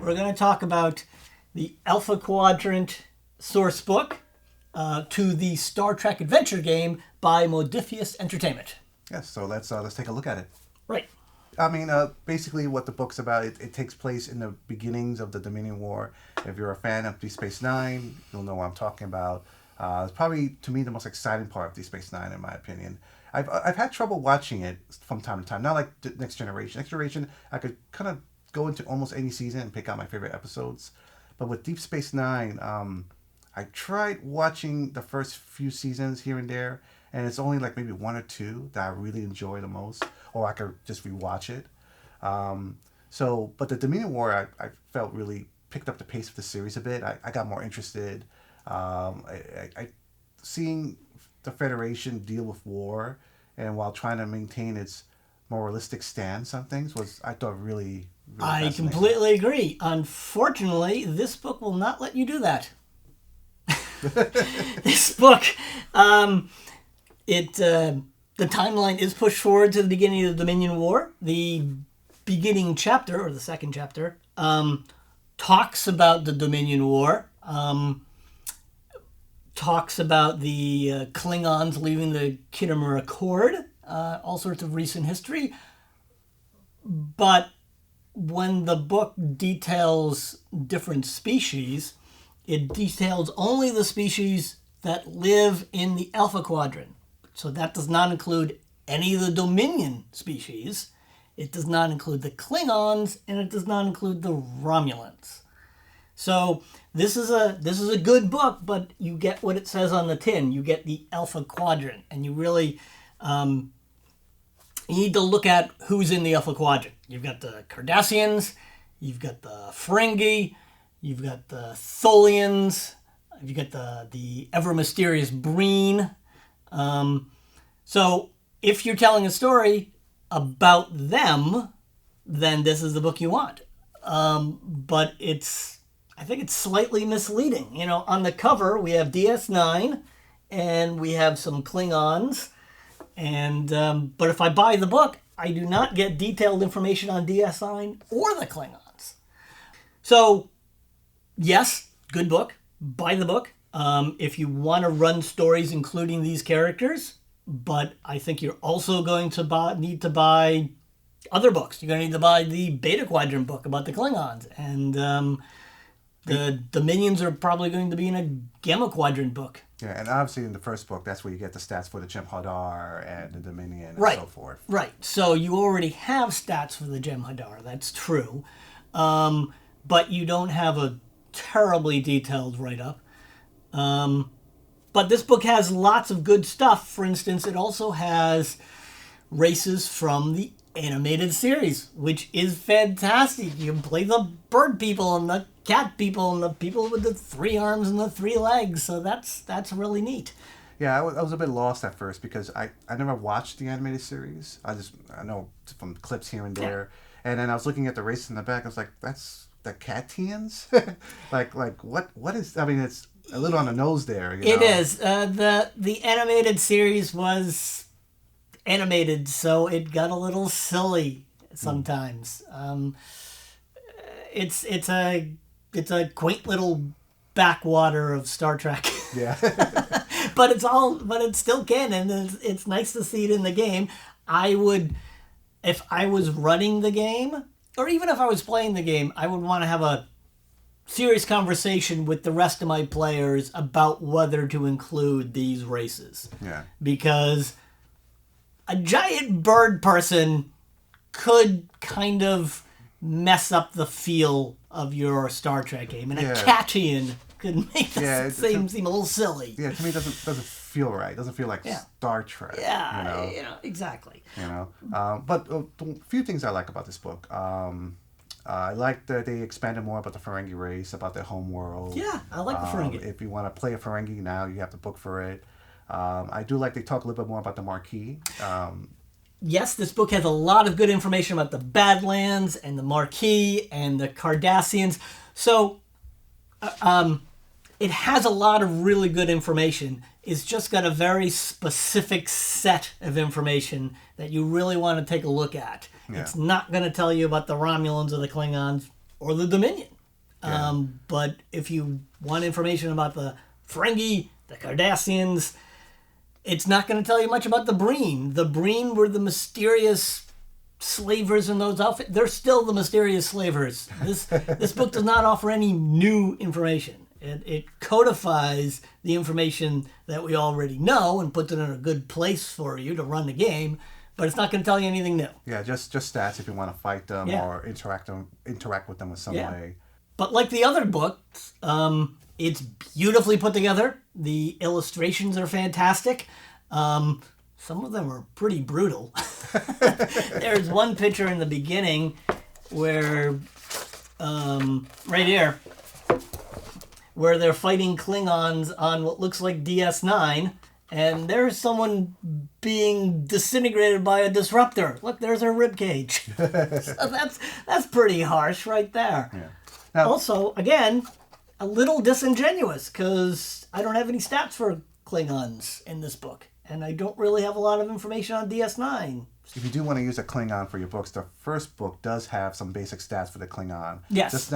we're going to talk about the Alpha Quadrant Sourcebook to the Star Trek adventure game by Modiphius Entertainment. Yes, so let's take a look at it. Right. I mean, basically what the book's about, it takes place in the beginnings of the Dominion War. If you're a fan of Deep Space Nine, you'll know what I'm talking about. It's probably, to me, the most exciting part of Deep Space Nine, in my opinion. I've had trouble watching it from time to time. Not like Next Generation. Next Generation, I could kind of go into almost any season and pick out my favorite episodes. But with Deep Space Nine, I tried watching the first few seasons here and there, and it's only like maybe one or two that I really enjoy the most, or I could just rewatch it. But the Dominion War, I felt really picked up the pace of the series a bit. I got more interested. Seeing the Federation deal with war, and while trying to maintain its moralistic stance on things, was, I thought, really I completely agree. Unfortunately, this book will not let you do that. This book, the timeline is pushed forward to the beginning of the Dominion War. The beginning chapter, or the second chapter, talks about the Dominion War, talks about the Klingons leaving the Khitomer Accord, all sorts of recent history. But when the book details different species, it details only the species that live in the Alpha Quadrant. So that does not include any of the Dominion species. It does not include the Klingons, and it does not include the Romulans. So this is a good book, but you get what it says on the tin. You get the Alpha Quadrant, and you really you need to look at who's in the Alpha Quadrant. You've got the Cardassians, you've got the Ferengi, you've got the Tholians, you've got the ever mysterious Breen. So if you're telling a story about them, then this is the book you want. But I think it's slightly misleading. You know, on the cover we have DS9 and we have some Klingons, and but if I buy the book, I do not get detailed information on DS9 or the Klingons. So yes, good book. Buy the book if you want to run stories including these characters. But I think you're also going to need to buy other books. You're going to need to buy the Beta Quadrant book about the Klingons, and the Dominions are probably going to be in a Gamma Quadrant book. Yeah, and obviously in the first book, that's where you get the stats for the Jem'Hadar and the Dominion and so forth. Right. So you already have stats for the Jem'Hadar. That's true, but you don't have a terribly detailed write-up. But this book has lots of good stuff. For instance, it also has races from the animated series, which is fantastic. You can play the bird people and the cat people and the people with the 3 arms and the 3 legs. So that's really neat. Yeah, I was a bit lost at first because I never watched the animated series. I know from clips here and there. Yeah. And then I was looking at the races in the back. I was like, that's the Catians? like what is... I mean, it's a little on the nose there. You know? It is. The animated series was animated, so it got a little silly sometimes. It's a quaint little backwater of Star Trek. Yeah. but it's still canon. It's nice to see it in the game. If I was running the game, or even if I was playing the game, I would want to have a serious conversation with the rest of my players about whether to include these races. Yeah. Because a giant bird person could kind of mess up the feel of your Star Trek game, and a Catian could make the seem a little silly. Yeah, to me it doesn't feel right. It doesn't feel like Star Trek. Yeah, exactly. But a few things I like about this book. I like that they expanded more about the Ferengi race, about their home world. Yeah, I like the Ferengi. If you want to play a Ferengi now, you have to book for it. I do like they talk a little bit more about the Marquis. Yes, this book has a lot of good information about the Badlands and the Marquis and the Cardassians. So it has a lot of really good information. It's just got a very specific set of information that you really want to take a look at. Yeah. It's not going to tell you about the Romulans or the Klingons or the Dominion. But if you want information about the Ferengi, the Cardassians, it's not going to tell you much about the Breen. The Breen were the mysterious slavers in those outfits. They're still the mysterious slavers. This book does not offer any new information. It codifies the information that we already know and puts it in a good place for you to run the game, but it's not going to tell you anything new. Yeah, just stats if you want to fight them or interact with them in some way. But like the other books, it's beautifully put together. The illustrations are fantastic. Some of them are pretty brutal. There's one picture in the beginning where, right here, where they're fighting Klingons on what looks like DS9, and there's someone being disintegrated by a disruptor. Look, there's her ribcage. So that's pretty harsh right there. Yeah. Now, also, again, a little disingenuous, because I don't have any stats for Klingons in this book, and I don't really have a lot of information on DS9. If you do want to use a Klingon for your books, the first book does have some basic stats for the Klingon. Yes. Just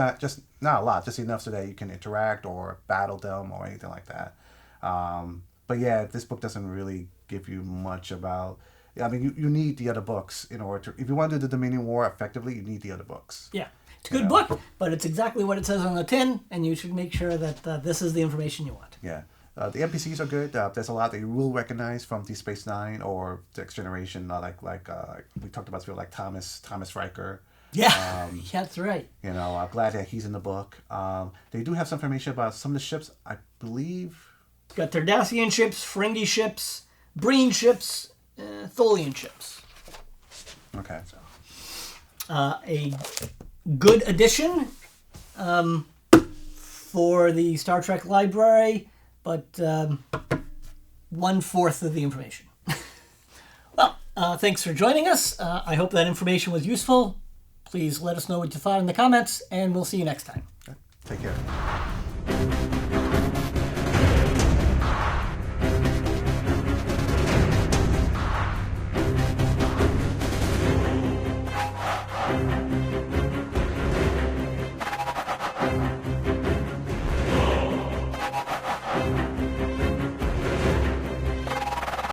not a lot, just enough so that you can interact or battle them or anything like that. But yeah, this book doesn't really give you much about. I mean, you need the other books in order to. If you want to do the Dominion War effectively, you need the other books. Yeah, it's a good book, but it's exactly what it says on the tin, and you should make sure that this is the information you want. Yeah. The NPCs are good. There's a lot that you will recognize from Deep Space Nine or the Next Generation, like we talked about, like Thomas Riker. Yeah, that's right. You know, I'm glad that he's in the book. They do have some information about some of the ships, I believe. Got Cardassian ships, Ferengi ships, Breen ships, Tholian ships. Okay. A good addition for the Star Trek library, but 1/4 of the information. Well, thanks for joining us. I hope that information was useful. Please let us know what you thought in the comments, and we'll see you next time. Take care.